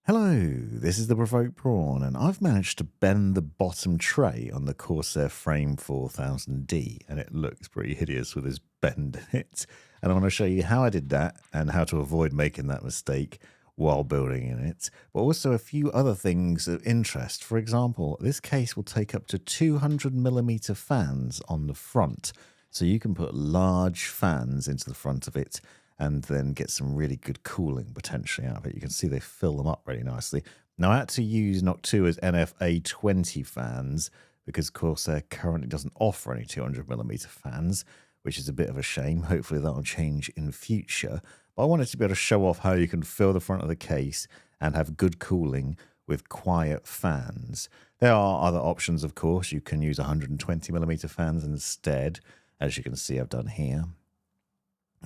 Hello, this is the Provoked Prawn, and I've managed to bend the bottom tray on the Corsair Frame 4000D, and it looks pretty hideous with this bend in it. And I want to show you how I did that and how to avoid making that mistake while building in it, but also a few other things of interest. For example, this case will take up to 200mm fans on the front, so you can put large fans into the front of it and then get some really good cooling potentially out of it. You can see they fill them up really nicely. Now, I had to use Noctua NF-A20 fans because Corsair currently doesn't offer any 200mm fans, which is a bit of a shame. Hopefully that'll change in future. But I wanted to be able to show off how you can fill the front of the case and have good cooling with quiet fans. There are other options, of course. You can use 120mm fans instead, as you can see I've done here.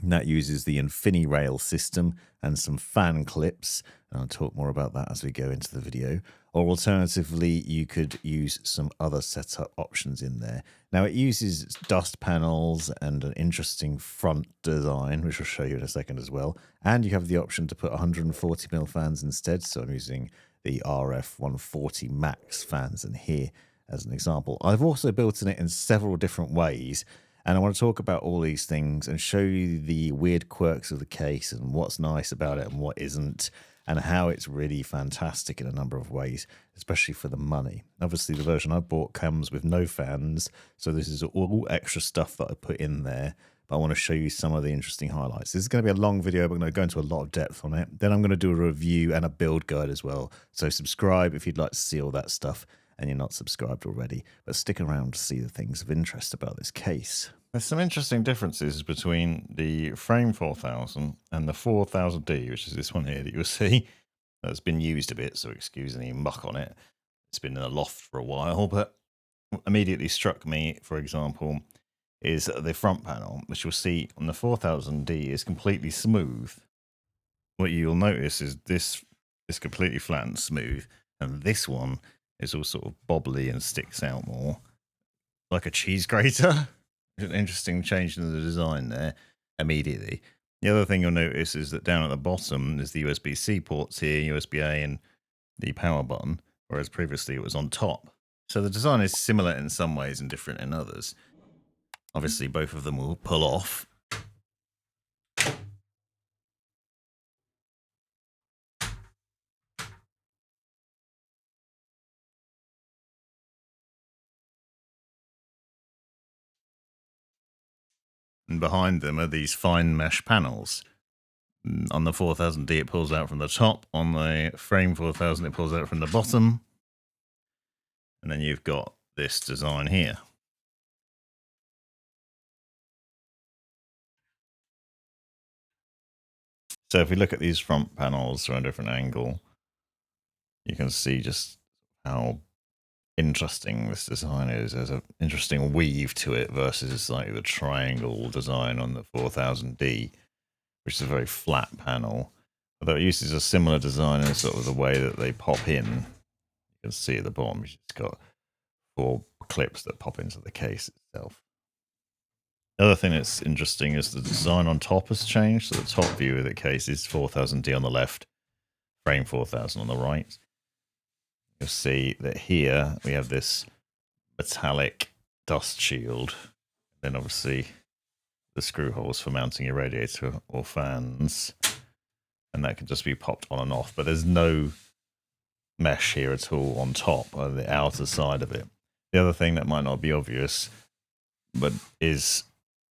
And that uses the InfiniRail system and some fan clips, and I'll talk more about that as we go into the video. Or alternatively, you could use some other setup options in there. Now, it uses dust panels and an interesting front design, which I'll show you in a second as well. And you have the option to put 140mm fans instead, so I'm using the RF140 Max fans in here as an example. I've also built in it in several different ways, and I want to talk about all these things and show you the weird quirks of the case and what's nice about it and what isn't, and how it's really fantastic in a number of ways, especially for the money. Obviously, the version I bought comes with no fans, so this is all extra stuff that I put in there. But I want to show you some of the interesting highlights. This is going to be a long video, but I'm going to go into a lot of depth on it. Then I'm going to do a review and a build guide as well. So subscribe if you'd like to see all that stuff and you're not subscribed already, but stick around to see the things of interest about this case. There's some interesting differences between the Frame 4000 and the 4000D, which is this one here that you'll see. That's been used a bit, so excuse any muck on it. It's been in a loft for a while, but what immediately struck me, for example, is the front panel, which you'll see on the 4000D is completely smooth. What you'll notice is this is completely flat and smooth, and this one is all sort of bobbly and sticks out more like a cheese grater. An interesting change in the design there immediately. The other thing you'll notice is that down at the bottom is the USB-C ports here, USB-A and the power button, whereas previously it was on top. So the design is similar in some ways and different in others. Obviously both of them will pull off. And behind them are these fine mesh panels. On the 4000D it pulls out from the top, on the Frame 4000 it pulls out from the bottom, and then you've got this design here. So if we look at these front panels from a different angle, you can see just how interesting this design is. There's an interesting weave to it versus like the triangle design on the 4000D, which is a very flat panel. Although it uses a similar design in sort of the way that they pop in. You can see at the bottom, it's got 4 clips that pop into the case itself. The other thing that's interesting is the design on top has changed. So the top view of the case is 4000D on the left, Frame 4000 on the right. You'll see that here we have this metallic dust shield. Then obviously the screw holes for mounting your radiator or fans. And that can just be popped on and off. But there's no mesh here at all on top, on the outer side of it. The other thing that might not be obvious, but is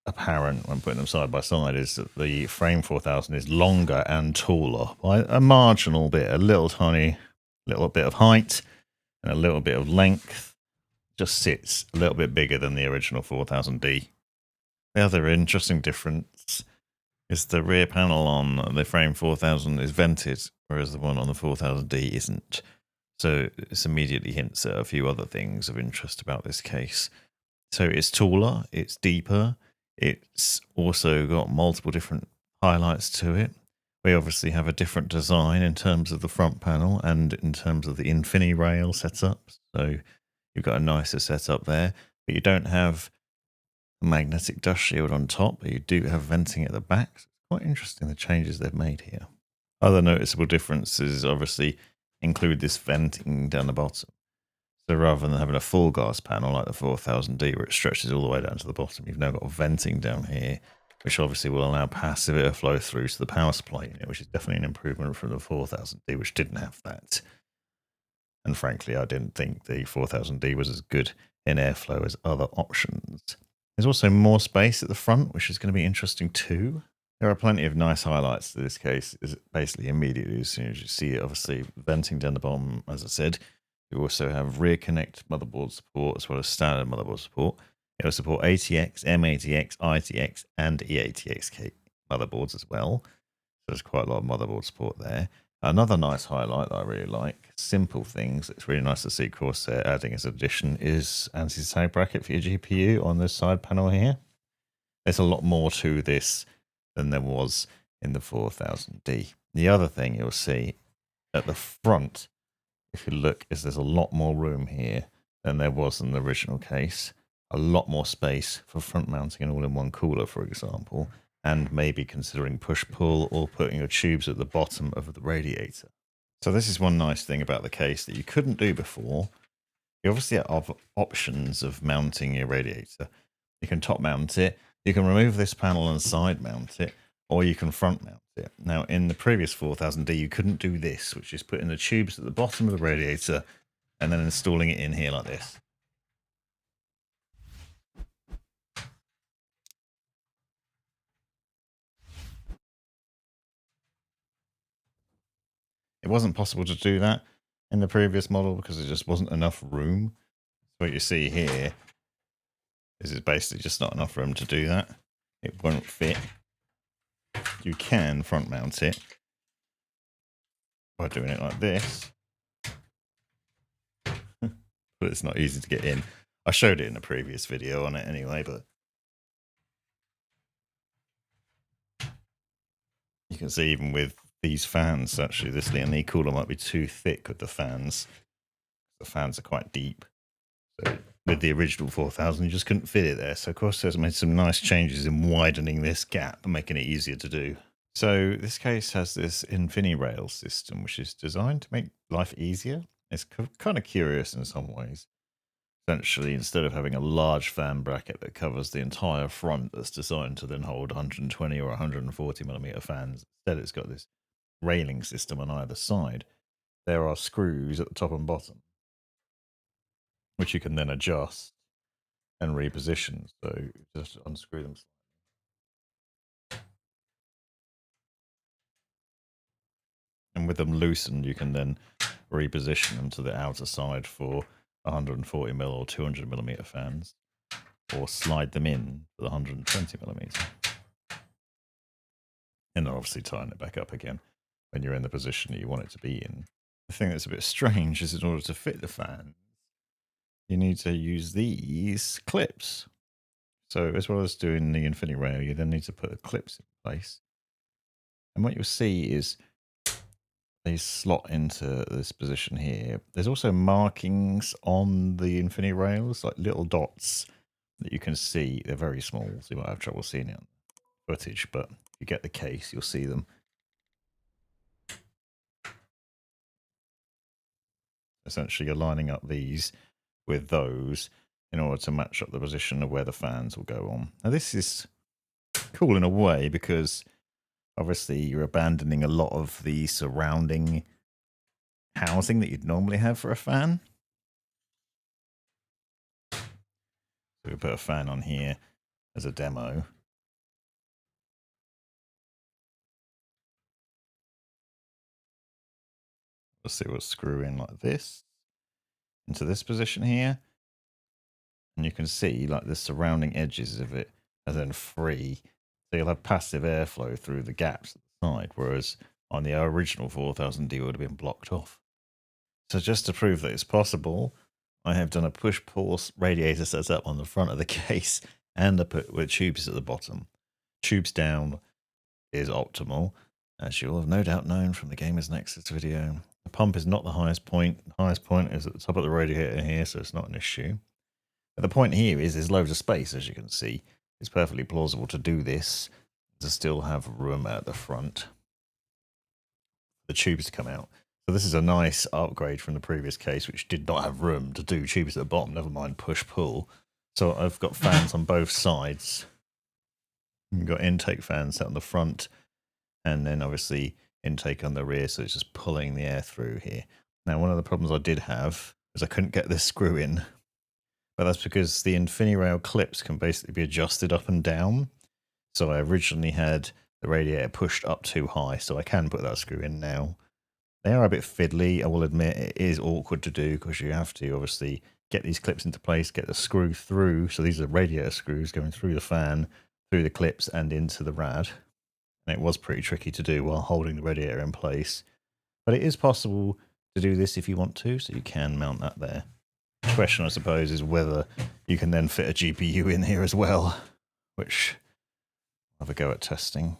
apparent when putting them side by side, is that the Frame 4000 is longer and taller by a marginal bit, a little tiny little bit of height and a little bit of length. Just sits a little bit bigger than the original 4000D. The other interesting difference is the rear panel on the Frame 4000 is vented, whereas the one on the 4000D isn't. So this immediately hints at a few other things of interest about this case. So it's taller, it's deeper, it's also got multiple different highlights to it. We obviously have a different design in terms of the front panel and in terms of the InfiniRail setup. So you've got a nicer setup there, but you don't have a magnetic dust shield on top, but you do have venting at the back. So it's quite interesting the changes they've made here. Other noticeable differences, obviously, include this venting down the bottom. So rather than having a full glass panel like the 4000D where it stretches all the way down to the bottom, you've now got venting down here, which obviously will allow passive airflow through to the power supply unit, which is definitely an improvement from the 4000D, which didn't have that. And frankly, I didn't think the 4000D was as good in airflow as other options. There's also more space at the front, which is going to be interesting too. There are plenty of nice highlights to this case. Is basically immediately as soon as you see it, obviously venting down the bottom, as I said. You also have rear connect motherboard support as well as standard motherboard support. It will support ATX, M-ATX, ITX, and eATX motherboards as well. So there's quite a lot of motherboard support there. Another nice highlight that I really like, simple things, it's really nice to see Corsair adding as an addition, is anti-sag bracket for your GPU on this side panel here. There's a lot more to this than there was in the 4000D. The other thing you'll see at the front, if you look, is there's a lot more room here than there was in the original case. A lot more space for front mounting an all-in-one cooler, for example, and maybe considering push-pull or putting your tubes at the bottom of the radiator. So this is one nice thing about the case that you couldn't do before. You obviously have options of mounting your radiator. You can top mount it, you can remove this panel and side mount it, or you can front mount it. Now, in the previous 4000D, you couldn't do this, which is putting the tubes at the bottom of the radiator and then installing it in here like this. It wasn't possible to do that in the previous model because there just wasn't enough room. So what you see here is it's basically just not enough room to do that. It won't fit. You can front mount it by doing it like this. But it's not easy to get in. I showed it in a previous video on it anyway, but you can see even with these fans, actually, this Leland cooler might be too thick with the fans. The fans are quite deep. So with the original 4000, you just couldn't fit it there. So Corsair's made some nice changes in widening this gap and making it easier to do. So this case has this InfiniRail system, which is designed to make life easier. It's kind of curious in some ways. Essentially, instead of having a large fan bracket that covers the entire front that's designed to then hold 120 or 140 millimeter fans, instead it's got this railing system on either side. There are screws at the top and bottom, which you can then adjust and reposition. So just unscrew them. And with them loosened, you can then reposition them to the outer side for 140 mm or 200 millimeter fans, or slide them in for the 120 millimeter. And then obviously tying it back up again when you're in the position that you want it to be in. The thing that's a bit strange is in order to fit the fan, you need to use these clips. So as well as doing the InfiniRail, you then need to put clips in place. And what you'll see is they slot into this position here. There's also markings on the InfiniRails, like little dots that you can see. They're very small, so you might have trouble seeing it on footage, but if you get the case, you'll see them. Essentially, you're lining up these with those in order to match up the position of where the fans will go on. Now, this is cool in a way because obviously you're abandoning a lot of the surrounding housing that you'd normally have for a fan. So we put a fan on here as a demo. Let's see, we'll screw in like this into this position here. And you can see like the surrounding edges of it are then free. So you'll have passive airflow through the gaps at the side, whereas on the original 4000D it would have been blocked off. So just to prove that it's possible, I have done a push-pull radiator setup on the front of the case and I put with tubes at the bottom. Tubes down is optimal, as you'll have no doubt known from the Gamers Nexus video. The pump is not the highest point. The highest point is at the top of the radiator here, so it's not an issue. But the point here is there's loads of space, as you can see. It's perfectly plausible to do this, to still have room at the front. The tubes to come out. So this is a nice upgrade from the previous case, which did not have room to do tubes at the bottom, never mind push-pull. So I've got fans on both sides. You've got intake fans set on the front, and then obviously intake on the rear, so it's just pulling the air through here. Now, one of the problems I did have is I couldn't get this screw in, but that's because the InfiniRail clips can basically be adjusted up and down. So I originally had the radiator pushed up too high, so I can put that screw in now. They are a bit fiddly, I will admit. It is awkward to do because you have to obviously get these clips into place, get the screw through. So these are radiator screws going through the fan, through the clips and into the rad. And it was pretty tricky to do while holding the radiator in place. But it is possible to do this if you want to, so you can mount that there. The question, I suppose, is whether you can then fit a GPU in here as well, which I'll have a go at testing.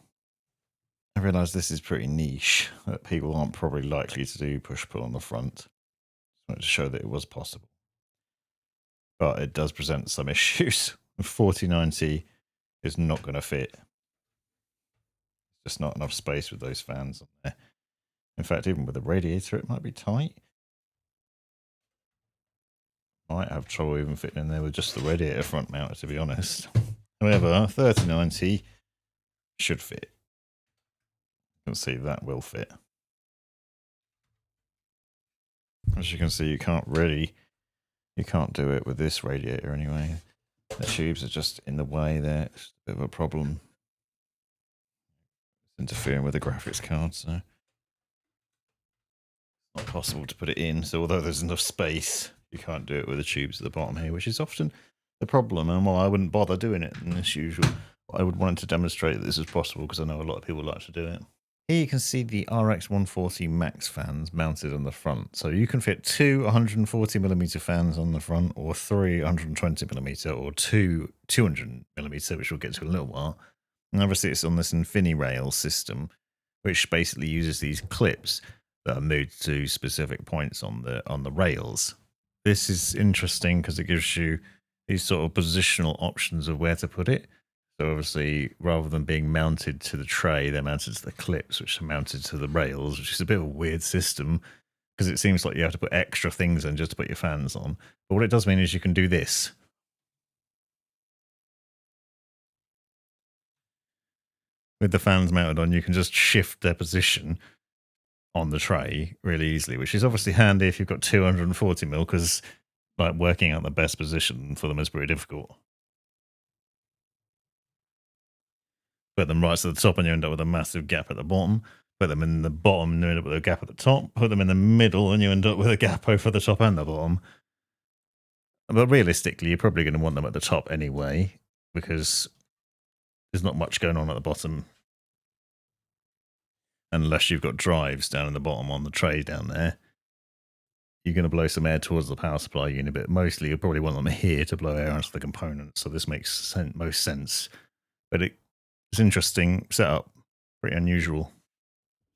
I realise this is pretty niche, that people aren't probably likely to do push-pull on the front. Just wanted to show that it was possible. But it does present some issues. 4090 is not going to fit. There's just not enough space with those fans on there. In fact, even with the radiator, it might be tight. Might have trouble even fitting in there with just the radiator front mounted, to be honest. However, 3090 should fit. You can see that will fit. As you can see, you can't do it with this radiator anyway. The tubes are just in the way there. It's a bit of a problem. It's interfering with the graphics card, so it's not possible to put it in. So although there's enough space, you can't do it with the tubes at the bottom here, which is often the problem. And well, I wouldn't bother doing it as usual. I would want to demonstrate that this is possible because I know a lot of people like to do it. Here you can see the RX120 Max fans mounted on the front. So you can fit two 140mm fans on the front, or three 120mm, or two 200mm, which we'll get to in a little while. And obviously it's on this InfiniRail system, which basically uses these clips that are moved to specific points on the rails. This is interesting because it gives you these sort of positional options of where to put it. So obviously, rather than being mounted to the tray, they're mounted to the clips, which are mounted to the rails, which is a bit of a weird system because it seems like you have to put extra things in just to put your fans on. But what it does mean is you can do this. With the fans mounted on, you can just shift their position on the tray really easily, which is obviously handy if you've got 240mm, because like working out the best position for them is pretty difficult. Put them right to the top and you end up with a massive gap at the bottom. Put them in the bottom and you end up with a gap at the top. Put them in the middle and you end up with a gap over the top and the bottom. But realistically, you're probably going to want them at the top anyway, because there's not much going on at the bottom. Unless you've got drives down in the bottom on the tray down there. You're going to blow some air towards the power supply unit, but mostly you'll probably want them here to blow air onto the components. So this makes most sense. But it's interesting setup, pretty unusual.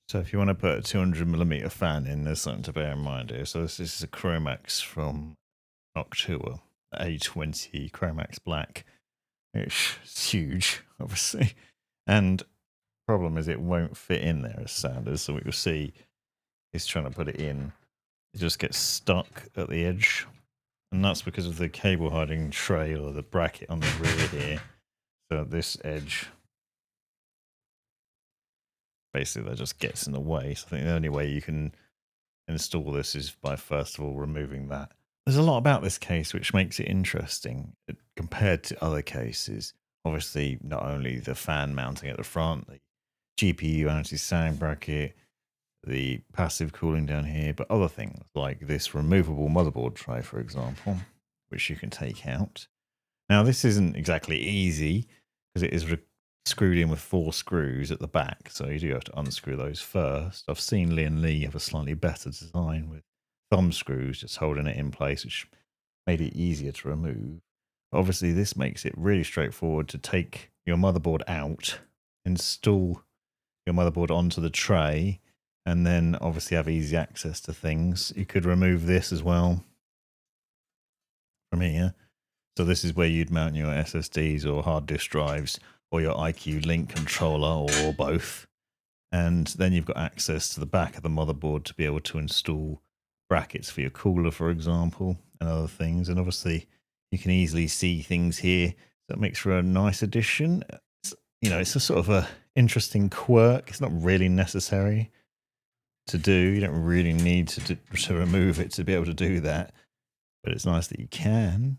So if you want to put a 200mm fan in, there's something to bear in mind here. So this is a Chromax from Noctua A20 Chromax Black. It's huge, obviously. And problem is it won't fit in there as standard. So what you'll see is trying to put it in. It just gets stuck at the edge. And that's because of the cable hiding tray or the bracket on the rear here. So this edge, basically that just gets in the way. So I think the only way you can install this is by first of all removing that. There's a lot about this case which makes it interesting compared to other cases. Obviously, not only the fan mounting at the front, the GPU anti-sag bracket, the passive cooling down here, but other things like this removable motherboard tray, for example, which you can take out. Now, this isn't exactly easy because it is screwed in with 4 screws at the back, so you do have to unscrew those first. I've seen Lee have a slightly better design with thumb screws just holding it in place, which made it easier to remove. Obviously, this makes it really straightforward to take your motherboard out, install your motherboard onto the tray, and then obviously have easy access to things. You could remove this as well from here. So this is where you'd mount your SSDs or hard disk drives or your IQ Link controller or both. And then you've got access to the back of the motherboard to be able to install brackets for your cooler, for example, and other things. And obviously you can easily see things here. That makes for a nice addition. It's a sort of a interesting quirk. It's not really necessary to do. You don't really need to remove it to be able to do that. But it's nice that you can.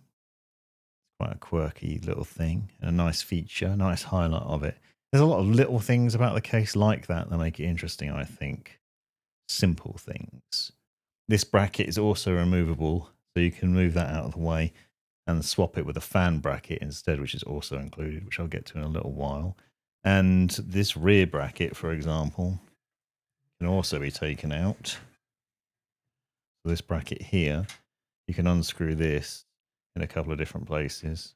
Quite a quirky little thing, and a nice feature, a nice highlight of it. There's a lot of little things about the case like that make it interesting, I think. Simple things. This bracket is also removable, so you can move that out of the way and swap it with a fan bracket instead, which is also included, which I'll get to in a little while. And this rear bracket, for example, can also be taken out. So this bracket here, you can unscrew this in a couple of different places.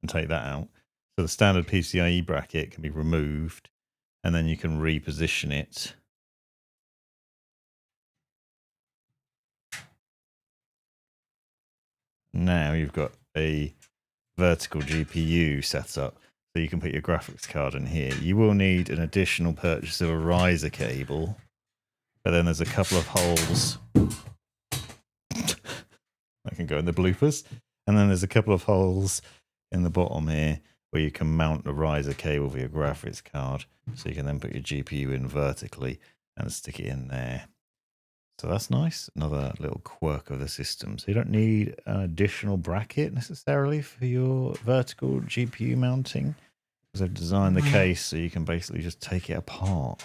And take that out. So the standard PCIe bracket can be removed, and then you can reposition it. Now you've got a vertical GPU set up, so you can put your graphics card in here. You will need an additional purchase of a riser cable, but then there's a couple of holes. I can go in the bloopers. And then there's a couple of holes in the bottom here where you can mount a riser cable for your graphics card. So you can then put your GPU in vertically and stick it in there. So that's nice. Another little quirk of the system. So you don't need an additional bracket necessarily for your vertical GPU mounting, because I've designed the case so you can basically just take it apart.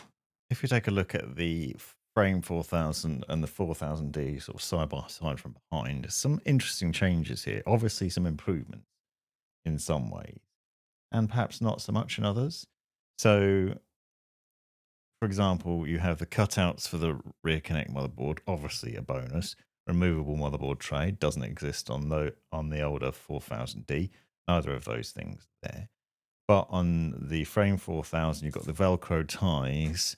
If you take a look at the Frame 4000 and the 4000D sort of side by side from behind, some interesting changes here. Obviously some improvements in some ways, and perhaps not so much in others. So, for example, you have the cutouts for the rear connect motherboard, obviously a bonus. Removable motherboard tray doesn't exist on the older 4000D. Neither of those things there. But on the Frame 4000, you've got the Velcro ties,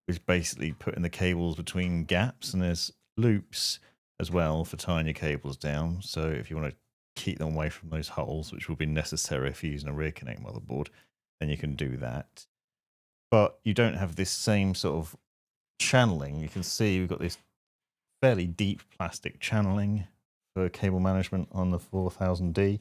which basically put in the cables between gaps, and there's loops as well for tying your cables down. So if you want to keep them away from those holes, which will be necessary if you're using a rear connect motherboard, then you can do that. But you don't have this same sort of channeling. You can see we've got this fairly deep plastic channeling for cable management on the 4000D.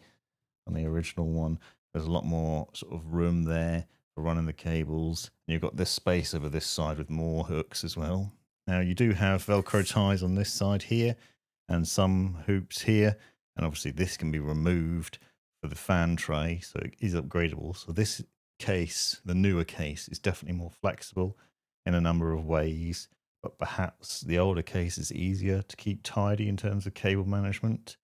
On the original one, there's a lot more sort of room there for running the cables. And you've got this space over this side with more hooks as well. Now you do have Velcro ties on this side here and some hoops here. And obviously this can be removed for the fan tray, so it is upgradable. So this case, the newer case, is definitely more flexible in a number of ways, but perhaps the older case is easier to keep tidy in terms of cable management.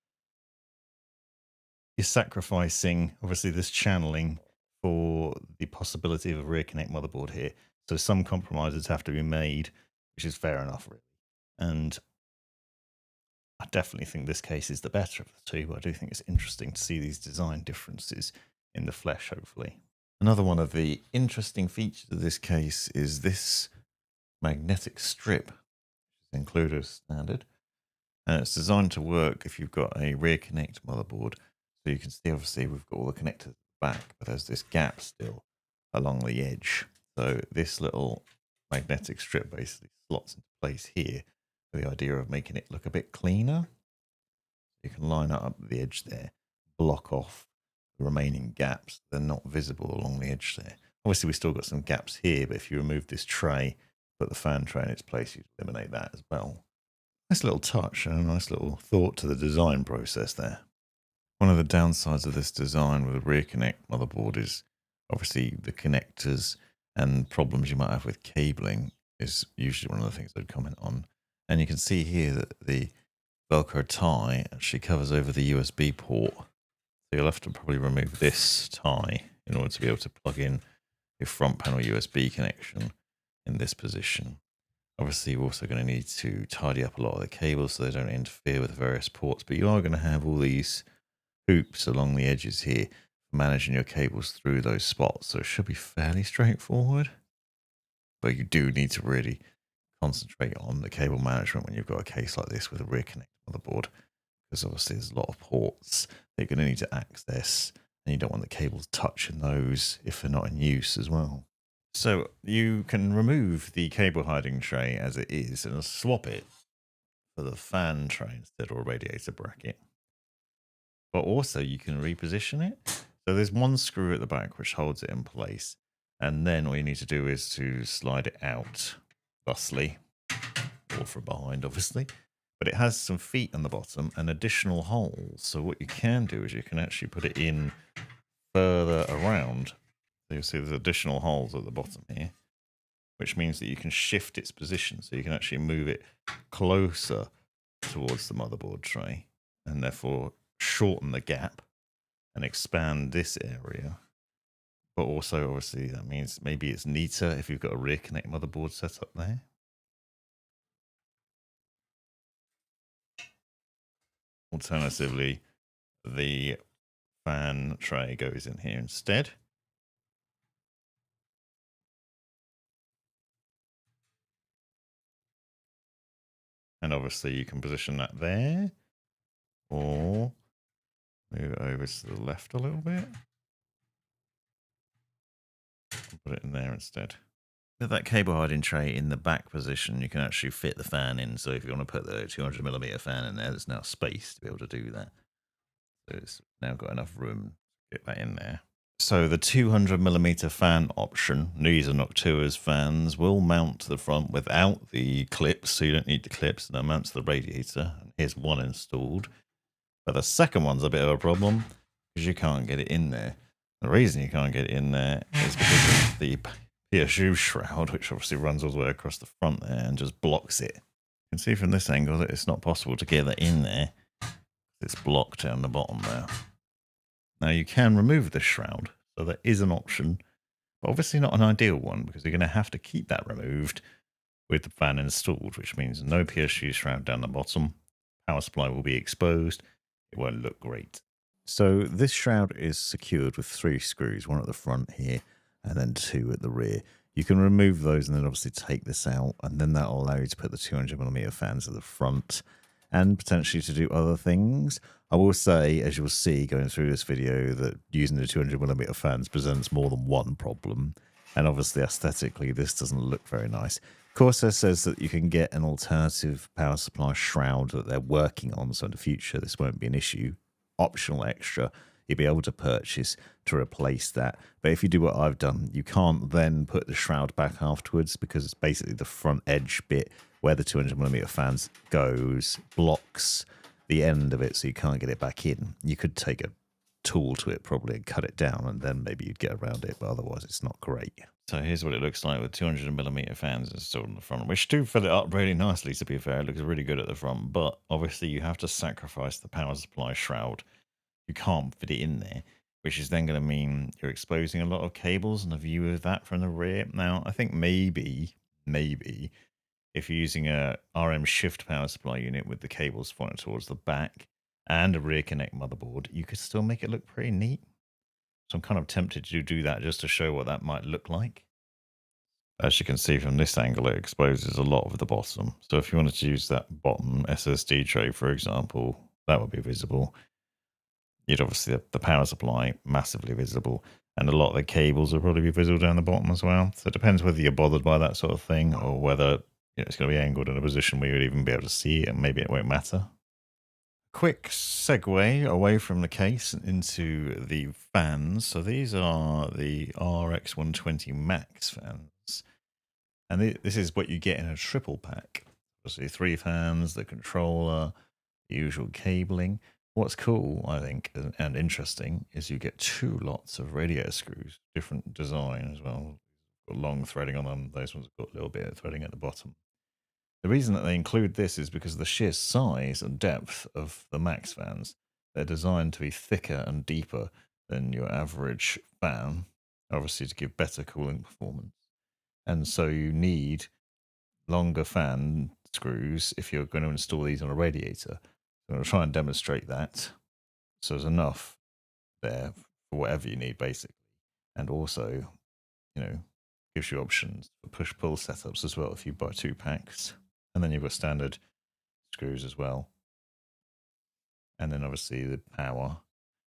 You're sacrificing, obviously, this channeling for the possibility of a rear connect motherboard here. So some compromises have to be made, which is fair enough, really. And I definitely think this case is the better of the two, but I do think it's interesting to see these design differences in the flesh, hopefully. Another one of the interesting features of this case is this magnetic strip, which is included as standard. And it's designed to work if you've got a rear connect motherboard. So you can see, obviously, we've got all the connectors at the back, but there's this gap still along the edge. So this little magnetic strip basically slots into place here with the idea of making it look a bit cleaner. You can line up the edge there, block off the remaining gaps. They're not visible along the edge there. Obviously, we've still got some gaps here, but if you remove this tray, put the fan tray in its place, you eliminate that as well. Nice little touch and a nice little thought to the design process there. One of the downsides of this design with a rear connect motherboard is obviously the connectors and problems you might have with cabling is usually one of the things I'd comment on. And you can see here that the Velcro tie actually covers over the USB port. So you'll have to probably remove this tie in order to be able to plug in your front panel USB connection in this position. Obviously, you're also going to need to tidy up a lot of the cables so they don't interfere with the various ports, but you are going to have all these hoops along the edges here for managing your cables through those spots. So it should be fairly straightforward, but you do need to really concentrate on the cable management when you've got a case like this with a rear connect motherboard, because obviously there's a lot of ports that you're going to need to access And you don't want the cables touching those if they're not in use as well. So you can remove the cable hiding tray as it is and swap it for the fan tray instead, or a radiator bracket. But also you can reposition it. So there's one screw at the back which holds it in place. And then all you need to do is to slide it out thusly, or from behind obviously. But it has some feet on the bottom and additional holes. So what you can do is you can actually put it in further around. So you'll see there's additional holes at the bottom here, which means that you can shift its position. So you can actually move it closer towards the motherboard tray and therefore shorten the gap and expand this area. But also, obviously, that means maybe it's neater if you've got a rear connect motherboard set up there. Alternatively, the fan tray goes in here instead. And obviously you can position that there, or move it over to the left a little bit and put it in there instead. With that cable hiding tray in the back position, you can actually fit the fan in. So if you want to put the 200mm fan in there, there's now space to be able to do that. So it's now got enough room to get that in there. So the 200mm fan option, these are Noctua's fans, will mount to the front without the clips, so you don't need the clips, and they'll mount to the radiator. And here's one installed. But the second one's a bit of a problem, because you can't get it in there. The reason you can't get it in there is because of the PSU shroud, which obviously runs all the way across the front there and just blocks it. You can see from this angle that it's not possible to get that in there. It's blocked down the bottom there. Now you can remove this shroud, so there is an option, but obviously not an ideal one, because you're going to have to keep that removed with the fan installed, which means no PSU shroud down the bottom. Power supply will be exposed. It won't look great. So this shroud is secured with 3 screws, one at the front here and then 2 at the rear. You can remove those and then obviously take this out, and then that'll allow you to put the 200mm fans at the front and potentially to do other things. I will say, as you'll see going through this video, that using the 200mm fans presents more than one problem, and obviously aesthetically this doesn't look very nice. Corsair says that you can get an alternative power supply shroud that they're working on, so in the future this won't be an issue. Optional extra you'll be able to purchase to replace that. But if you do what I've done, you can't then put the shroud back afterwards, because it's basically the front edge bit where the 200mm fans goes blocks the end of it, so you can't get it back in. You could take a tool to it probably and cut it down, and then maybe you'd get around it, but otherwise it's not great. So here's what it looks like with 200mm fans installed in the front, which do fill it up really nicely, to be fair. It looks really good at the front, but obviously you have to sacrifice the power supply shroud. You can't fit it in there, which is then going to mean you're exposing a lot of cables and a view of that from the rear. Now, I think maybe if you're using a RM shift power supply unit with the cables pointed towards the back and a rear connect motherboard, you could still make it look pretty neat. So I'm kind of tempted to do that just to show what that might look like. As you can see from this angle, it exposes a lot of the bottom. So if you wanted to use that bottom SSD tray, for example, that would be visible. You'd obviously have the power supply massively visible, and a lot of the cables will probably be visible down the bottom as well. So it depends whether you're bothered by that sort of thing, or whether it's going to be angled in a position where you'd even be able to see it, and maybe it won't matter. Quick segue away from the case into the fans. So these are the RX120 Max fans, and this is what you get in a triple pack. Obviously 3 fans, the controller, the usual cabling. What's cool, I think, and interesting, is you get 2 lots of radiator screws, different design as well. Got long threading on them. Those ones have got a little bit of threading at the bottom. The reason that they include this is because of the sheer size and depth of the Max fans. They're designed to be thicker and deeper than your average fan, obviously to give better cooling performance. And so you need longer fan screws if you're going to install these on a radiator. I'm going to try and demonstrate that. So there's enough there for whatever you need, basically. And also, gives you options for push-pull setups as well if you buy 2 packs. And then you've got standard screws as well. And then obviously the power.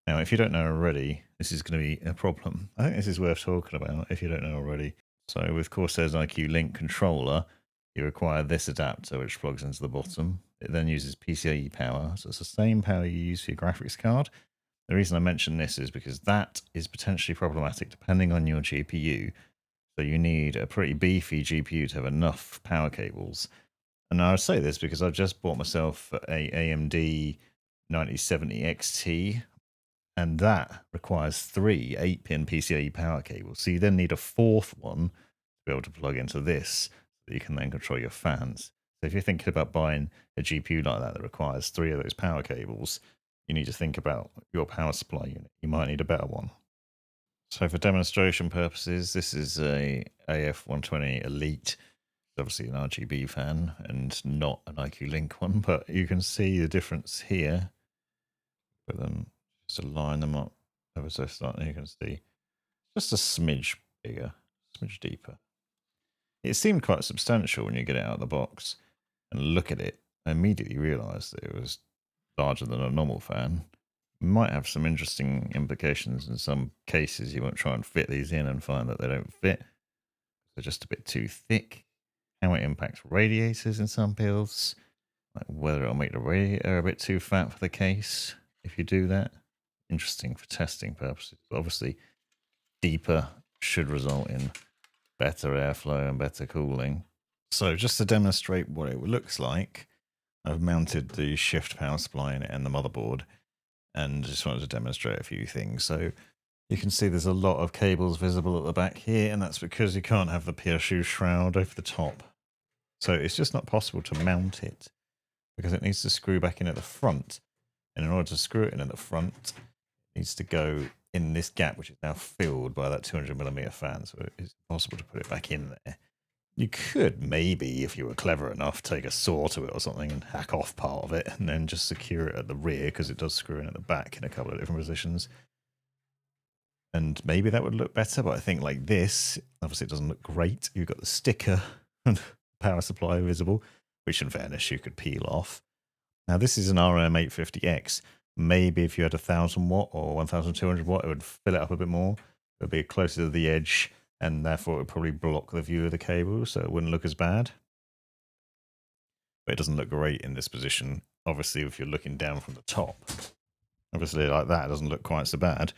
Now, if you don't know already, this is going to be a problem. I think this is worth talking about if you don't know already. So with Corsair's IQ Link controller, you require this adapter, which plugs into the bottom. It then uses PCIe power, so it's the same power you use for your graphics card. The reason I mention this is because that is potentially problematic depending on your GPU. So you need a pretty beefy GPU to have enough power cables. And I say this because I've just bought myself a AMD 9070 XT, and that requires 3 8-pin PCIe power cables. So you then need a fourth one to be able to plug into this, so that you can then control your fans. So if you're thinking about buying a GPU like that requires 3 of those power cables, you need to think about your power supply unit. You might need a better one. So for demonstration purposes, this is a AF120 Elite. It's obviously an RGB fan and not an IQ Link one, but you can see the difference here. Put them just to line them up ever so slightly. You can see just a smidge bigger, smidge deeper. It seemed quite substantial when you get it out of the box and look at it. I immediately realised that it was larger than a normal fan. Might have some interesting implications in some cases. You won't try and fit these in and find that they don't fit. They're just a bit too thick. How it impacts radiators in some builds, like whether it'll make the radiator a bit too fat for the case if you do that. Interesting for testing purposes. But obviously, deeper should result in better airflow and better cooling. So just to demonstrate what it looks like, I've mounted the shift power supply in it and the motherboard, and just wanted to demonstrate a few things. So you can see there's a lot of cables visible at the back here, and that's because you can't have the PSU shroud over the top. So it's just not possible to mount it because it needs to screw back in at the front. And in order to screw it in at the front, it needs to go in this gap, which is now filled by that 200mm fan. So it's impossible to put it back in there. You could maybe, if you were clever enough, take a saw to it or something and hack off part of it and then just secure it at the rear, because it does screw in at the back in a couple of different positions. And maybe that would look better, but I think like this, obviously it doesn't look great. You've got the sticker and power supply visible, which in fairness you could peel off. Now this is an RM850X. Maybe if you had 1000 watt or 1200 watt, it would fill it up a bit more. It would be closer to the edge, and therefore it would probably block the view of the cable, so it wouldn't look as bad. But it doesn't look great in this position. Obviously, if you're looking down from the top, obviously like that, it doesn't look quite so bad.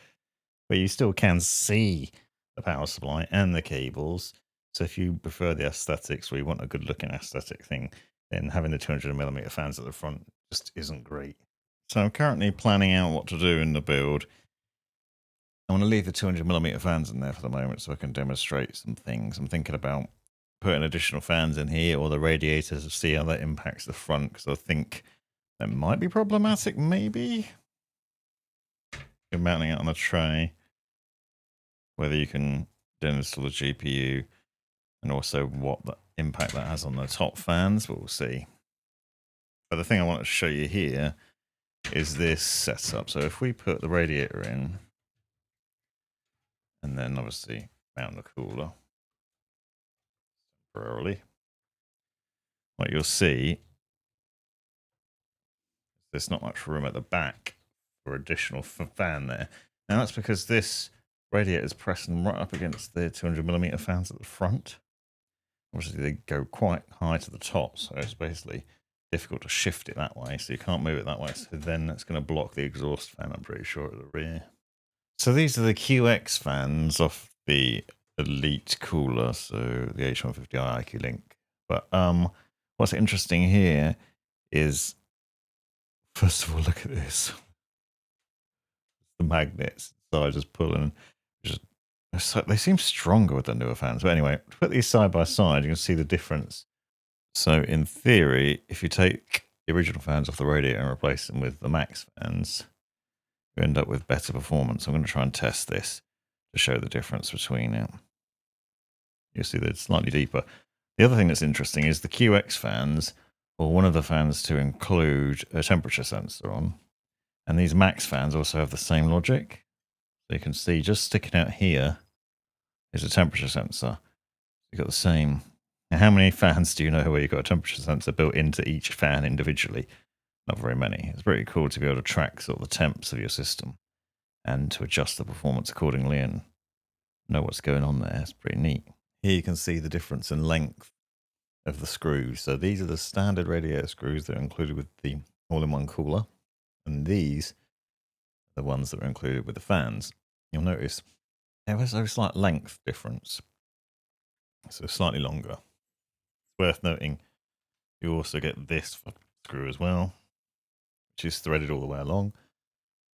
But you still can see the power supply and the cables. So if you prefer the aesthetics, or you want a good looking aesthetic thing, then having the 200mm fans at the front just isn't great. So I'm currently planning out what to do in the build. I want to leave the 200mm fans in there for the moment so I can demonstrate some things. I'm thinking about putting additional fans in here, or the radiators, to see how that impacts the front, because I think that might be problematic, maybe. You're mounting it on a tray, whether you can then install the GPU, and also what the impact that has on the top fans, but we'll see. But the thing I want to show you here is this setup. So if we put the radiator in, and then obviously mount the cooler temporarily, what you'll see, there's not much room at the back for additional fan there. Now that's because this radiator is pressing right up against the 200mm fans at the front. Obviously they go quite high to the top, so it's basically difficult to shift it that way, so you can't move it that way. So then that's going to block the exhaust fan, I'm pretty sure, at the rear. So these are the QX fans off the Elite cooler, so the H150i IQ Link. But what's interesting here is, first of all, look at this. The magnets. So I just pull and they seem stronger with the newer fans. But anyway, to put these side by side, you can see the difference. So in theory, if you take the original fans off the radiator and replace them with the Max fans, you end up with better performance. I'm going to try and test this to show the difference between it. You see that it's slightly deeper. The other thing that's interesting is the QX fans, or one of the fans to include a temperature sensor on. And these Max fans also have the same logic. So you can see just sticking out here is a temperature sensor. You've got the same. Now, how many fans do you know where you've got a temperature sensor built into each fan individually? Not very many. It's pretty cool to be able to track sort of the temps of your system. and to adjust the performance accordingly and know what's going on there. It's pretty neat. Here you can see the difference in length of the screws. So these are the standard radiator screws that are included with the all-in-one cooler, and these are the ones that are included with the fans. You'll notice there was a slight length difference, so slightly longer. It's worth noting you also get this screw as well, which is threaded all the way along.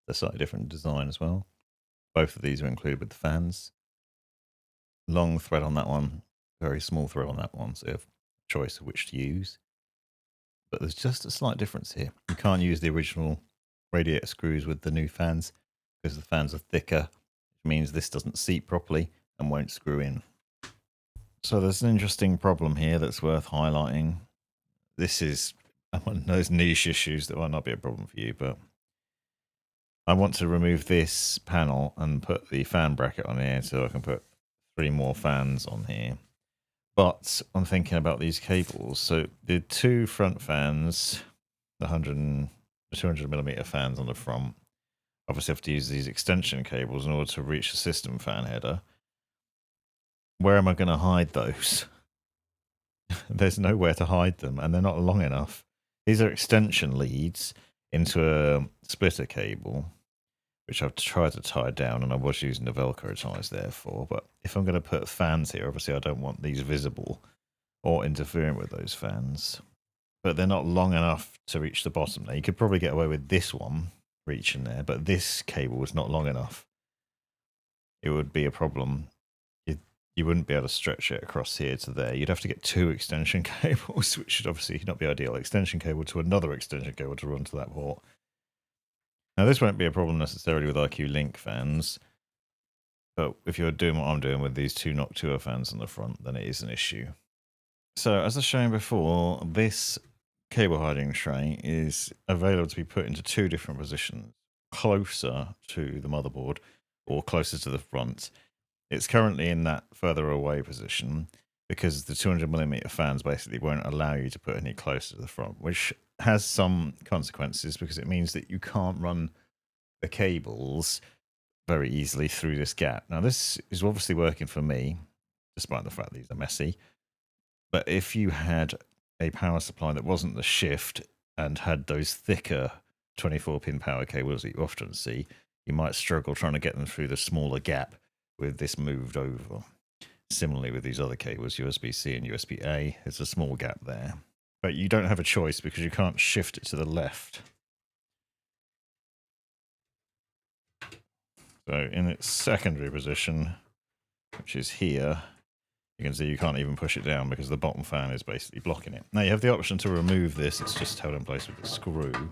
It's a slightly different design as well. Both of these are included with the fans. Long thread on that one, very small thread on that one, so you have a choice of which to use. But there's just a slight difference here. You can't use the original radiator screws with the new fans because the fans are thicker, which means this doesn't seat properly and won't screw in. So there's an interesting problem here that's worth highlighting. This is one of those niche issues that might not be a problem for you, but I want to remove this panel and put the fan bracket on here so I can put 3 more fans on here. But I'm thinking about these cables. So the 2 front fans, the 200mm fans on the front, obviously have to use these extension cables in order to reach the system fan header. Where am I going to hide those? There's nowhere to hide them, and they're not long enough. These are extension leads into a splitter cable, which I've tried to tie down, and I was using the Velcro ties there for. But if I'm going to put fans here, obviously I don't want these visible or interfering with those fans. But they're not long enough to reach the bottom there. You could probably get away with this one reaching there, but this cable is not long enough. It would be a problem. You wouldn't be able to stretch it across here to there. You'd have to get 2 extension cables, which should obviously not be ideal. Extension cable to another extension cable to run to that port. Now, this won't be a problem necessarily with IQ Link fans, but if you're doing what I'm doing with these 2 Noctua fans on the front, then it is an issue. So, as I shown before, this cable hiding tray is available to be put into 2 different positions, closer to the motherboard or closer to the front. It's currently in that further away position because the 200mm fans basically won't allow you to put any closer to the front, which has some consequences because it means that you can't run the cables very easily through this gap. Now, this is obviously working for me, despite the fact these are messy. But if you had a power supply that wasn't the shift and had those thicker 24-pin power cables that you often see, you might struggle trying to get them through the smaller gap with this moved over. Similarly with these other cables, USB-C and USB-A, there's a small gap there. But you don't have a choice because you can't shift it to the left. So in its secondary position, which is here, you can see you can't even push it down because the bottom fan is basically blocking it. Now you have the option to remove this. It's just held in place with a screw.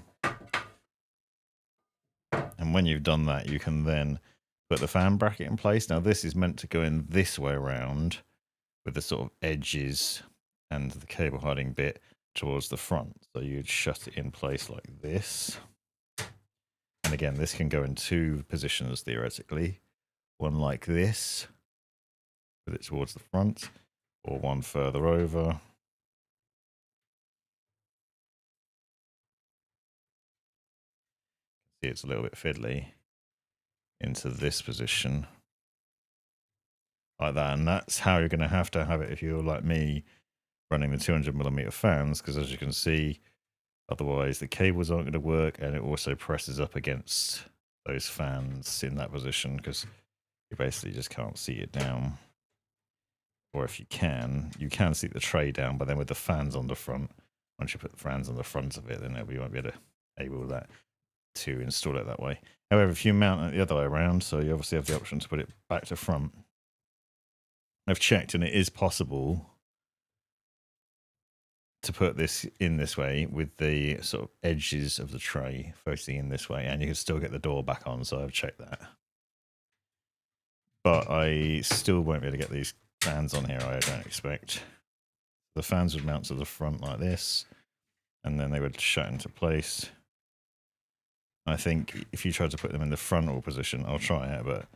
And when you've done that, you can then put the fan bracket in place. Now this is meant to go in this way around with the sort of edges and the cable hiding bit towards the front. So you'd shut it in place like this. And again, this can go in 2 positions theoretically. One like this, with it towards the front, or one further over. See, it's a little bit fiddly. Into this position. Like that, and that's how you're going to have it if you're like me running the 200mm fans, because as you can see, otherwise the cables aren't going to work, and it also presses up against those fans in that position because you basically just can't see it down. Or if you can see the tray down, but then with the fans on the front, once you put the fans on the front of it, then you won't be able to install it that way. However, if you mount it the other way around, so you obviously have the option to put it back to front. I've checked and it is possible to put this in this way with the sort of edges of the tray facing in this way, and you can still get the door back on, so I've checked that. But I still won't be able to get these fans on here, I don't expect. The fans would mount to the front like this, and then they would shut into place. I think if you tried to put them in the frontal position, I'll try it, but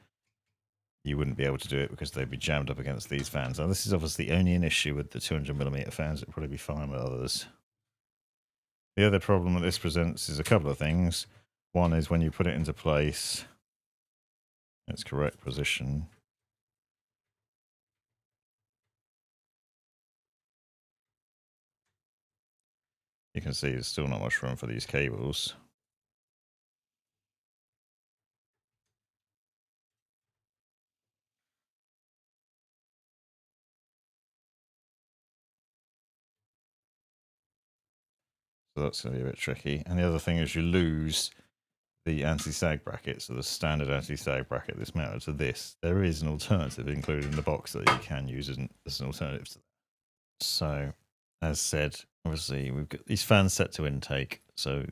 you wouldn't be able to do it because they'd be jammed up against these fans. Now, this is obviously only an issue with the 200mm fans. It'd probably be fine with others. The other problem that this presents is a couple of things. One is when you put it into place, its correct position. You can see there's still not much room for these cables. So that's going to be a bit tricky. And the other thing is you lose the anti-sag bracket. So the standard anti-sag bracket that's mounted to this, there is an alternative included in the box that you can use as an alternative to that. So as said, obviously we've got these fans set to intake. So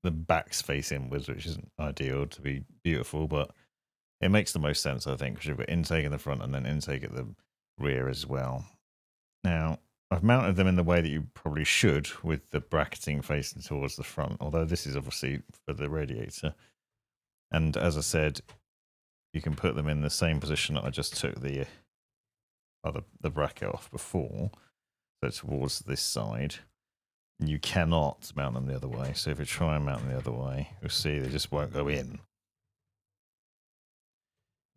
the backs face inwards, which isn't ideal to be beautiful, but it makes the most sense, I think, because you've got intake in the front and then intake at the rear as well. Now, I've mounted them in the way that you probably should, with the bracketing facing towards the front, although this is obviously for the radiator. And as I said, you can put them in the same position that I just took the bracket off before, so towards this side. You cannot mount them the other way, so if you try and mount them the other way, you'll see they just won't go in.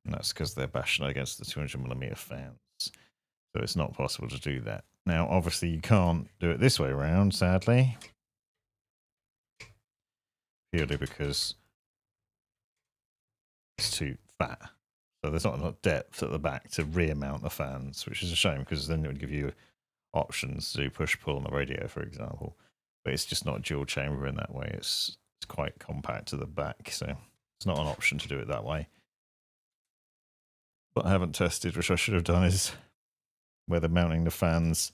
And that's because they're bashing against the 200mm fans. So it's not possible to do that. Now, obviously, you can't do it this way around, sadly. Purely because it's too fat. So there's not enough depth at the back to rear mount the fans, which is a shame because then it would give you options to do push-pull on the radio, for example. But it's just not dual chamber in that way. It's quite compact to the back, so it's not an option to do it that way. What I haven't tested, which I should have done, is whether mounting the fans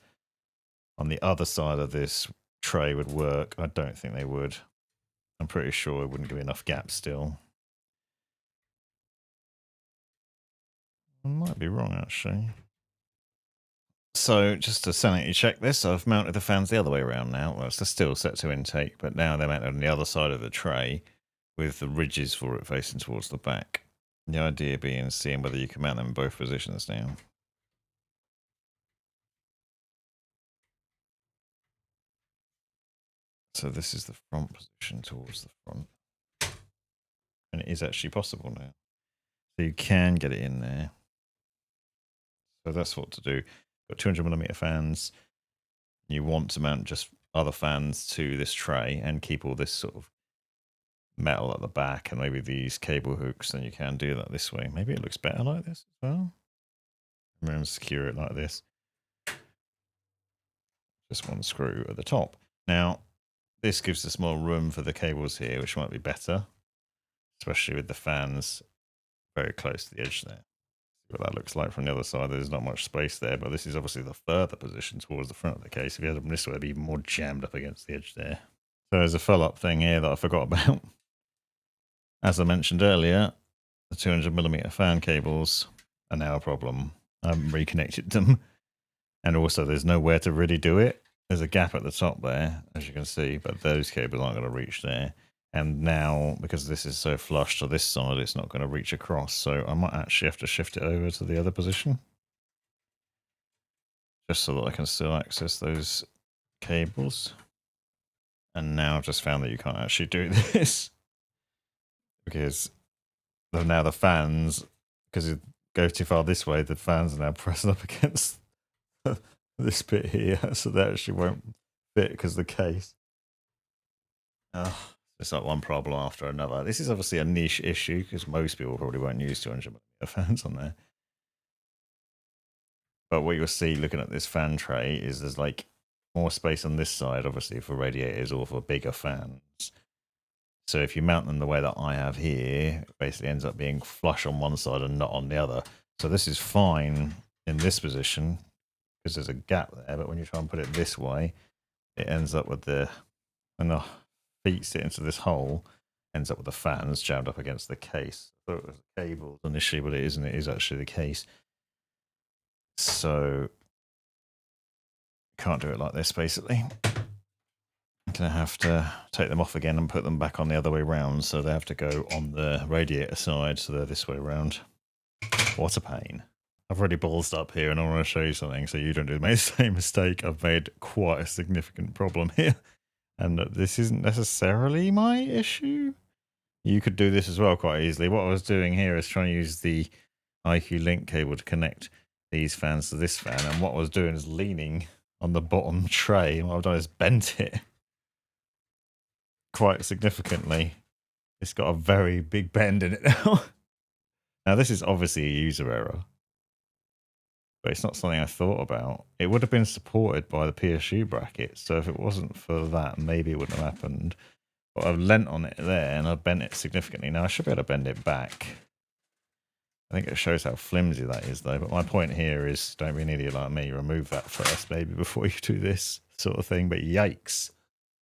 on the other side of this tray would work. I don't think they would. I'm pretty sure it wouldn't give enough gap still. I might be wrong, actually. So just to sanity check this, I've mounted the fans the other way around now. Well, it's still set to intake, but now they're mounted on the other side of the tray with the ridges for it facing towards the back. The idea being seeing whether you can mount them in both positions now. So this is the front position towards the front. And it is actually possible now. So you can get it in there. So that's what to do. Got 200mm fans. You want to mount just other fans to this tray and keep all this sort of metal at the back and maybe these cable hooks, then you can do that this way. Maybe it looks better like this as well. Remember to secure it like this. Just one screw at the top. Now, this gives us more room for the cables here, which might be better, especially with the fans very close to the edge there. See what that looks like from the other side. There's not much space there, but this is obviously the further position towards the front of the case. If you had them this way, it'd be even more jammed up against the edge there. So there's a follow-up thing here that I forgot about. As I mentioned earlier, the 200mm fan cables are now a problem. I haven't reconnected them. And also there's nowhere to really do it. There's a gap at the top there, as you can see, but those cables aren't going to reach there. And now, because this is so flush to this side, it's not going to reach across. So I might actually have to shift it over to the other position, just so that I can still access those cables. And now I've just found that you can't actually do this, because now the fans, because you go too far this way, the fans are now pressing up against this bit here, so they actually won't fit because the case. It's like one problem after another. This is obviously a niche issue because most people probably won't use 200mm fans on there. But what you'll see looking at this fan tray is there's like more space on this side, obviously, for radiators or for bigger fans. So if you mount them the way that I have here, it basically ends up being flush on one side and not on the other. So this is fine in this position because there's a gap there, but when you try and put it this way, it ends up with when the feet sit into this hole, ends up with the fans jammed up against the case. I thought it was the cables initially, but it isn't. It is actually the case. So can't do it like this, basically. I'm going to have to take them off again and put them back on the other way round, so they have to go on the radiator side, so they're this way around. What a pain. I've already ballsed up here and I want to show you something so you don't make the same mistake. I've made quite a significant problem here, and this isn't necessarily my issue. you could do this as well quite easily. What I was doing here is trying to use the IQ link cable to connect these fans to this fan, and what I was doing is leaning on the bottom tray, and what I've done is bent it quite significantly. It's got a very big bend in it now. Now this is obviously a user error, but it's not something I thought about. It would have been supported by the PSU bracket, so if it wasn't for that, maybe it wouldn't have happened. But I've leant on it there, and I've bent it significantly. Now I should be able to bend it back. I think it shows how flimsy that is, though. But my point here is, don't be an idiot like me. Remove that first, maybe, before you do this sort of thing. But yikes.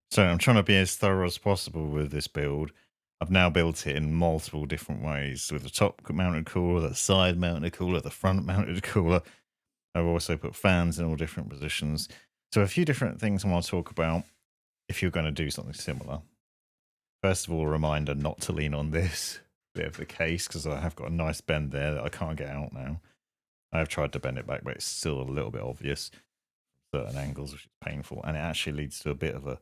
So I'm trying to be as thorough as possible with this build. I've now built it in multiple different ways, with the top-mounted cooler, the side-mounted cooler, the front-mounted cooler. I've also put fans in all different positions. So a few different things I want to talk about if you're going to do something similar. First of all, a reminder not to lean on this bit of the case, because I have got a nice bend there that I can't get out now. I've tried to bend it back, but it's still a little bit obvious at certain angles, which is painful. And it actually leads to a bit of a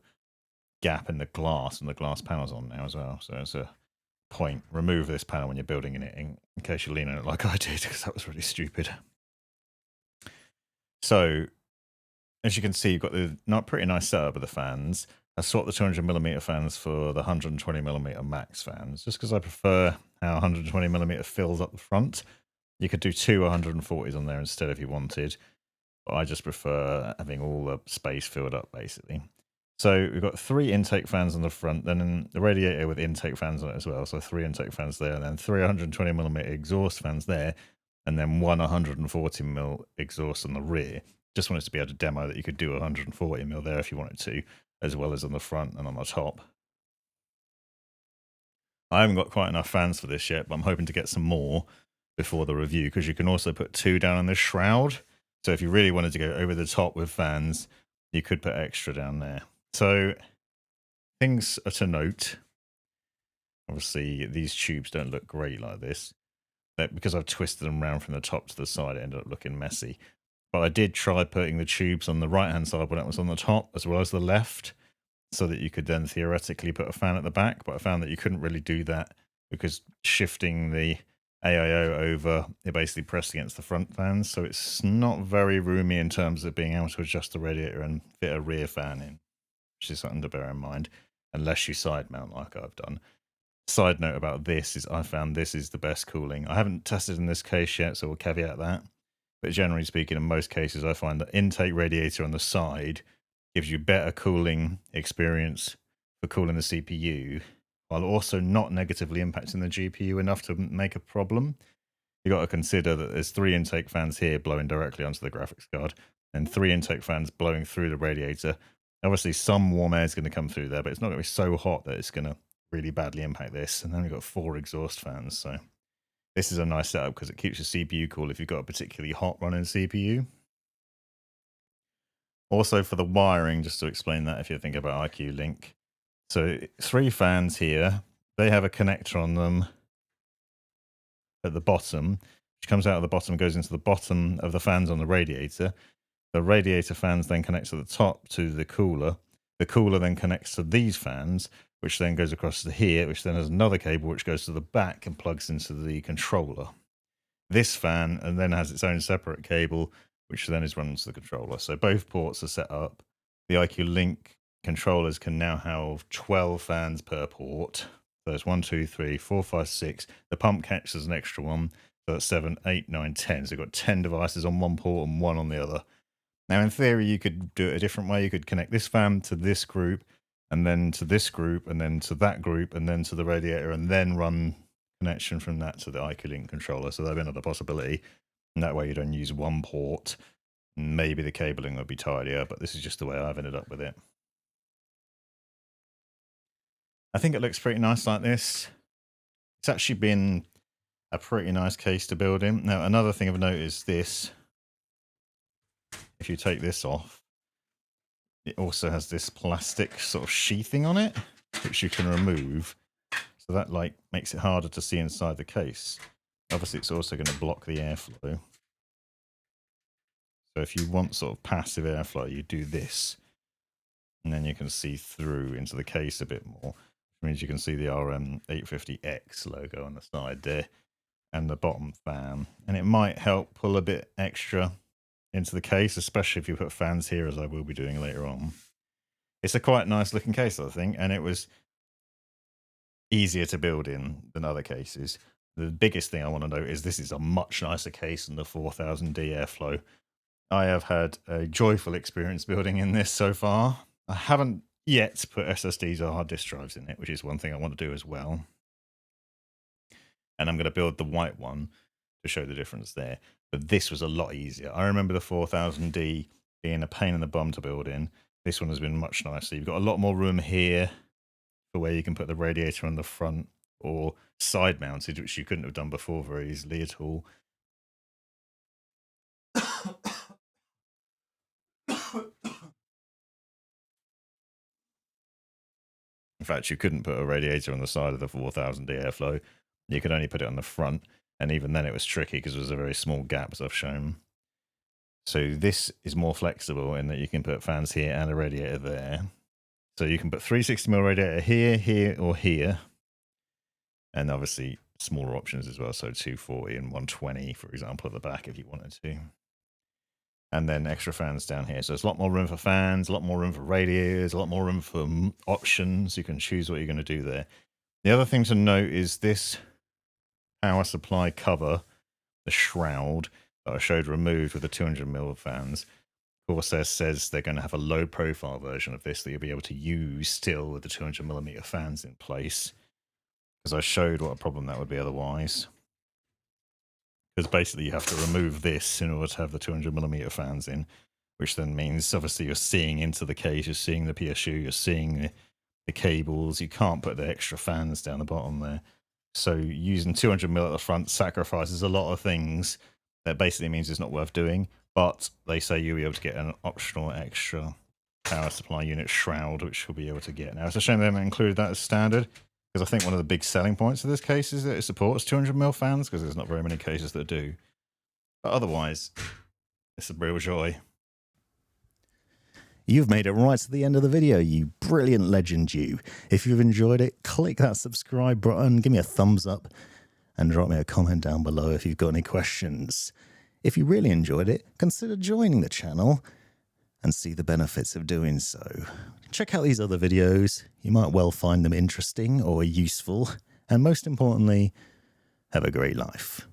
gap in the glass, and the glass panel's on now as well. So it's a point. Remove this panel when you're building it in case you lean on it like I did, because that was really stupid. So, as you can see, you've got the pretty nice setup of the fans. I swapped the 200mm fans for the 120mm Max fans, just because I prefer how 120mm fills up the front. You could do two 140s on there instead if you wanted, but I just prefer having all the space filled up, basically. So we've got 3 intake fans on the front, then the radiator with intake fans on it as well, so 3 intake fans there, and then 3 120mm exhaust fans there, and then 1 140mm exhaust on the rear. Just wanted to be able to demo that you could do 140mm there if you wanted to, as well as on the front and on the top. I haven't got quite enough fans for this yet, but I'm hoping to get some more before the review, because you can also put 2 down on this shroud. So if you really wanted to go over the top with fans, you could put extra down there. So things are to note. Obviously, these tubes don't look great like this. But because I've twisted them around from the top to the side, it ended up looking messy. But I did try putting the tubes on the right-hand side when it was on the top, as well as the left, so that you could then theoretically put a fan at the back. But I found that you couldn't really do that, because shifting the AIO over, it basically pressed against the front fans. So it's not very roomy in terms of being able to adjust the radiator and fit a rear fan in, which is something to bear in mind, unless you side mount like I've done. Side note about this is I found this is the best cooling. I haven't tested in this case yet, so we'll caveat that. But generally speaking, in most cases, I find the intake radiator on the side gives you better cooling experience for cooling the CPU, while also not negatively impacting the GPU enough to make a problem. You've got to consider that there's 3 intake fans here blowing directly onto the graphics card, and 3 intake fans blowing through the radiator. Obviously, some warm air is going to come through there, but it's not going to be so hot that it's going to really badly impact this. And then we've got 4 exhaust fans, so this is a nice setup because it keeps your CPU cool if you've got a particularly hot running CPU. Also, for the wiring, just to explain that if you're thinking about IQ Link. So 3 fans here, they have a connector on them at the bottom, which comes out of the bottom and goes into the bottom of the fans on the radiator. The radiator fans then connect to the top to the cooler. The cooler then connects to these fans, which then goes across to here, which then has another cable which goes to the back and plugs into the controller. This fan and then has its own separate cable, which then is run to the controller. So both ports are set up. The IQ Link controllers can now have 12 fans per port. So there's 1, 2, 3, 4, 5, 6. The pump catches as an extra one. So that's 7, 8, 9, 10. So you've got 10 devices on one port and 1 on the other. Now, in theory, you could do it a different way. You could connect this fan to this group, and then to this group, and then to that group, and then to the radiator, and then run connection from that to the IQ Link controller. So that'd be another possibility. And that way you don't use one port. Maybe the cabling would be tidier, but this is just the way I've ended up with it. I think it looks pretty nice like this. It's actually been a pretty nice case to build in. Now, another thing of note is this. If you take this off, it also has this plastic sort of sheathing on it, which you can remove. So that like makes it harder to see inside the case. Obviously, it's also going to block the airflow. So if you want sort of passive airflow, you do this. And then you can see through into the case a bit more. means you can see the RM850X logo on the side there and the bottom fan. And it might help pull a bit extra into the case, especially if you put fans here, as I will be doing later on. It's a quite nice looking case, I think, and it was easier to build in than other cases. The biggest thing I want to note is this is a much nicer case than the 4000D Airflow. I have had a joyful experience building in this so far. I haven't yet put SSDs or hard disk drives in it, which is one thing I want to do as well. And I'm going to build the white one to show the difference there. But this was a lot easier. I remember the 4000D being a pain in the bum to build in. This one has been much nicer. You've got a lot more room here for where you can put the radiator on the front or side mounted, which you couldn't have done before very easily at all. In fact, you couldn't put a radiator on the side of the 4000D Airflow. You could only put it on the front, and even then it was tricky because it was a very small gap, as I've shown. So this is more flexible in that you can put fans here and a radiator there. So you can put 360mm radiator here, here, or here. And obviously smaller options as well, so 240 and 120, for example, at the back if you wanted to. And then extra fans down here. So there's a lot more room for fans, a lot more room for radiators, a lot more room for options. You can choose what you're going to do there. The other thing to note is this power supply cover, the shroud that I showed removed with the 200mm fans. Corsair says they're going to have a low profile version of this that you'll be able to use still with the 200mm fans in place. Because I showed what a problem that would be otherwise. Because basically you have to remove this in order to have the 200mm fans in, which then means obviously you're seeing into the case, you're seeing the PSU, you're seeing the cables. You can't put the extra fans down the bottom there. So using 200mm at the front sacrifices a lot of things. That basically means it's not worth doing. But they say you'll be able to get an optional extra power supply unit shroud, which you'll be able to get. Now, it's a shame they haven't included that as standard, because I think one of the big selling points of this case is that it supports 200mm fans, because there's not very many cases that do. But otherwise, it's a real joy. You've made it right to the end of the video, you brilliant legend, you. If you've enjoyed it, click that subscribe button, give me a thumbs up, and drop me a comment down below if you've got any questions. If you really enjoyed it, consider joining the channel and see the benefits of doing so. Check out these other videos. You might well find them interesting or useful. And most importantly, have a great life.